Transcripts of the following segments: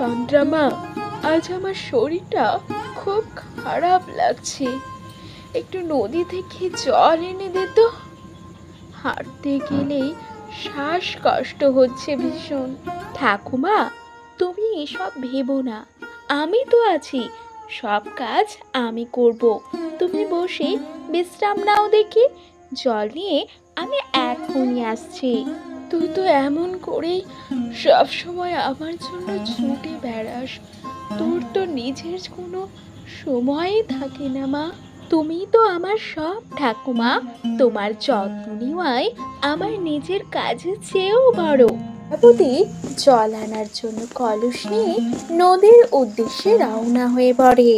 চন্দ্রামা, আজ আমার শরীরটা খুব খারাপ লাগছে। একটু নদী থেকে জল এনে দে তো। হাঁটতে গেলেই শ্বাসকষ্ট হচ্ছে ভীষণ। ঠাকুমা, তুমি এসব ভেবো না, আমি তো আছি, সব কাজ আমি করব। তুমি বসে বিশ্রাম নাও দেখি, জল নিয়ে আমি এখনই আসছি। তুই তো এমন করেই সব সময় আমার জন্য ছুটে বেড়াস, তোর তো নিজের কোনো সময়ই থাকে না মা। তুমি তো আমার সব ঠাকুমা, তোমার যত্ন নেওয়াই আমার নিজের কাজের চেয়েও বড়। প্রজাপতি জল আনার জন্য কলস নিয়ে নদীর উদ্দেশ্যে রওনা হয়ে পড়ে।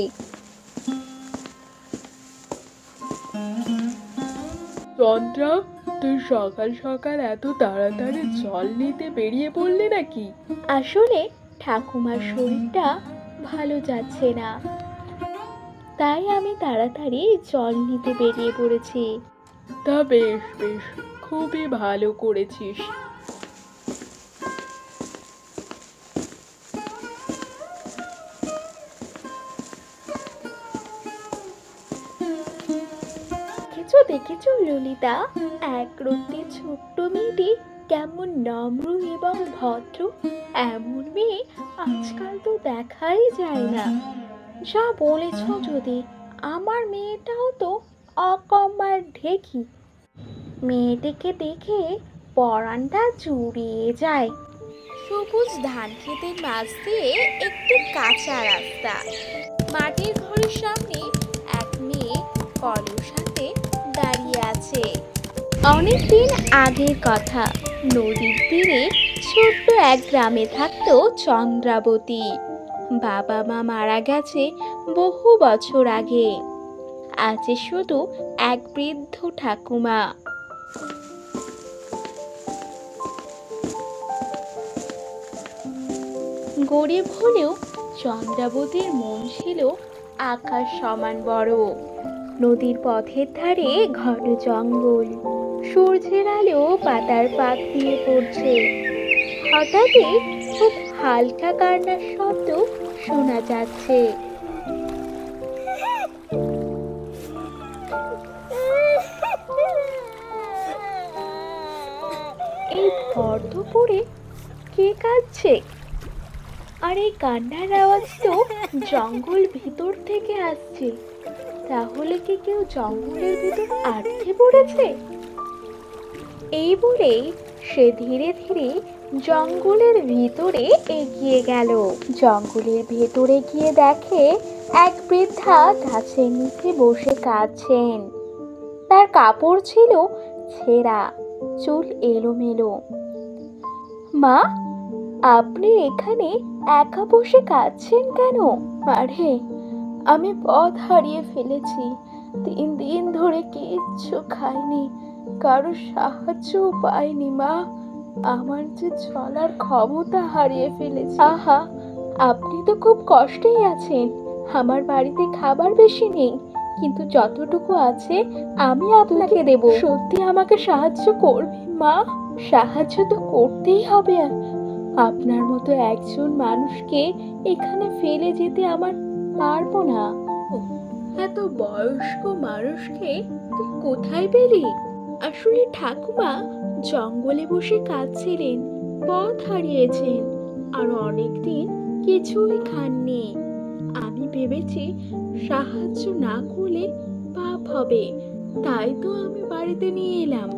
চন্দ্রা, তুই সকাল সকাল এত তাড়াতাড়ি জল নিতে বেরিয়ে পড়লি নাকি? আসলে ঠাকুমার শরীরটা ভালো যাচ্ছে না, তাই আমি তাড়াতাড়ি জল নিতে বেরিয়ে পড়েছি। তা বেশ বেশ, খুবই ভালো করেছিস। দেখেছো ললিতা, একরত্তি ছোট্ট মেয়েটি কেমন নম্র এবং ভদ্র। এমন মেয়ে আজকাল তো দেখাই যায় না। যা বলেছ, যদি আমার মেয়েটাও তো অকম্মার ঢেকি। মেয়েটিকে দেখে পরানটা জুড়িয়ে যায়। সবুজ ধান ক্ষেতের মাঝ দিয়ে একটি কাঁচা রাস্তা। মাটির ঘরের সামনে এক মেয়ে কলস হাতে দাঁড়িয়ে আছে। অনেকদিন আগের কথা, নদীর তীরে ছোট্ট এক গ্রামে থাকতো চন্দ্রাবতী। বাবা মা মারা গেছে বহু বছর আগে, আছে শুধু এক বৃদ্ধ ঠাকুমা। গরিব হলেও চন্দ্রাবতীর মন ছিল আকাশ সমান বড়। নদীর পথের ধারে ঘন জঙ্গল, সূর্যের আলো পাতার ফাঁক দিয়ে পড়ছে। হঠাৎই খুব হালকা কান্নার শব্দ শোনা যাচ্ছে। এই ভর দুপুরে কে কাঁদছে? আর এই কান্নার আওয়াজ তো জঙ্গল ভিতর থেকে আসছে। তাহলে কি কেউ জঙ্গলের ভিতর আটকে পড়েছে? এই বলেই সে ধীরে ধীরে জঙ্গলের ভিতরে এগিয়ে গেল। জঙ্গলের ভেতরে গিয়ে দেখে এক বৃদ্ধা গাছের নিচে বসে কাঁদছেন। তার কাপড় ছিল ছেঁড়া, চুল এলোমেলো। মা, আপনি এখানে একা বসে কাঁদছেন কেন? আরে, আমি পথ হারিয়ে ফেলেছি, 3 দিন ধরে কিচ্ছু খাইনি, কারো সাহায্যও পাইনি মা। আমার যে চলার ক্ষমতা হারিয়ে ফেলেছি। আহা, আপনি তো খুব কষ্টেই আছেন। আমার বাড়িতে খাবার বেশি নেই, কিন্তু যতটুকু আছে আমি আপনাকে দেব। সত্যি আমাকে সাহায্য করবেন মা? সাহায্য তো করতেই হবে। আপনার মতো একজন মানুষকে এখানে ফেলে যেতে আমার পারবো না। এত বয়স্ক মানুষকে তুই কোথায় পেলি? আসলে ঠাকুমা জঙ্গলে বসে কাঁদছিলেন, পথ হারিয়েছেন, আর অনেকদিন কিছুই খাননি। আমি ভেবেছি সাহায্য না করলে পাপ হবে, তাই তো আমি বাড়িতে নিয়ে এলাম।